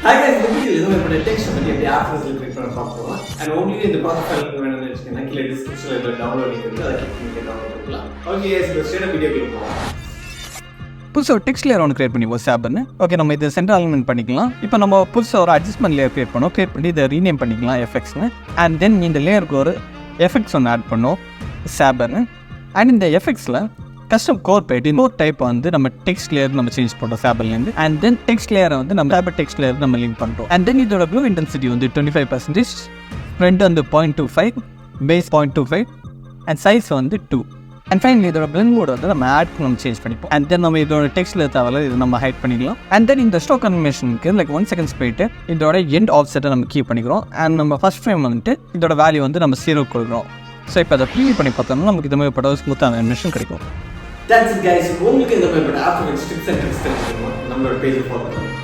Hi guys, இந்த வீடியோல ஏதோ ஒரு டெக்ஸ்ட் பத்தி எப்படி ஆப்ஸ்ல கிளிக் பண்ண பார்ப்போம். And only இந்த ப்ராசஸ் ஃபைல் வேணும்னு வெச்சுக்கங்க. கீழ டிஸ்கிரிப்ஷன்ல இருக்க டவுன்லோட் லிங்க் இருக்கு. அதை கிளிக் பண்ணி டவுன்லோட் பண்ணிக்கலாம். ஓகே guys, இப்போ ஸ்ட்ரைட்டா வீடியோக்குள்ள போலாம். புதுசாக ஒரு டெக்ஸ்ட் லேயர் ஒன்று கிரியேட் பண்ணிப்போம் சாப்னு. ஓகே, நம்ம இதை சென்டர் அலைன்மெண்ட் பண்ணிக்கலாம். இப்போ நம்ம புதுசாக ஒரு அட்ஜஸ்ட்மெண்ட் லேயர் கிரியேட் பண்ணி இதை ரீநேம் பண்ணிக்கலாம் எஃபெக்ட்ஸ்னு. அண்ட் தென் இந்த லேயருக்கு ஒரு எஃபெக்ட்ஸ் ஒன்று ஆட் பண்ணோம் சாப்னு. அண்ட் இந்த எஃபெக்ட்ஸில் கஸ்டம் கோர் போய்ட்டு இன்னொரு டைப் வந்து நம்ம டெக்ஸ்ட் லேயர் நம்ம சேஞ்ச் பண்ணுறோம் சாப்லேருந்து. அண்ட் தென் டெக்ஸ்ட் லேயரை வந்து நம்ம சாப் டெக்ஸ்ட் லேயர் நம்ம லிங்க் பண்ணுறோம். அண்ட் தென் இதோட ப்ளூ இன்டென்சிட்டி வந்து 25%, ஃப்ரண்ட் வந்து 0.25, பேஸ் 0.25 அண்ட் சைஸ் வந்து 2. அண்ட் ஃபைனலி இதோட பிளெண்ட் மோட் வந்து நம்ம ஆட் நம்ம சேஞ்ச் பண்ணிப்போம். அண்ட் தென் நம்ம இதோட டெக்ஸ்ட்ல தேவையில்ல இது நம்ம ஹைட் பண்ணிக்கலாம். அண்ட் தென் இந்த ஸ்டோக் அனிமேஷனுக்கு லைக் 1 செகண்ட்ஸ் போயிட்டு இதோட எண்ட் ஆஃப் செட்டை நம்ம கீப் பண்ணிக்கிறோம். அண்ட் நம்ம ஃபர்ஸ்ட் ஃப்ரேம் வந்துட்டு இதோட வேல்யூ வந்து நம்ம 0 கொடுக்குறோம். ஸோ இப்போ அதை ப்ரீவியூ பண்ணி பார்த்தோம்னா நமக்கு இந்த மாதிரி படம் ஸ்மூத்தான அனிமேஷன் கிடைக்கும். That's it guys. உங்களுக்கு இந்த மாதிரி ஆப்ஸ் டிப்ஸ் அண்ட் ட்ரிக்ஸ் தெரிஞ்சுக்கணும் நம்மளோட பேஜ் ஃபாலோ பண்ணுங்க.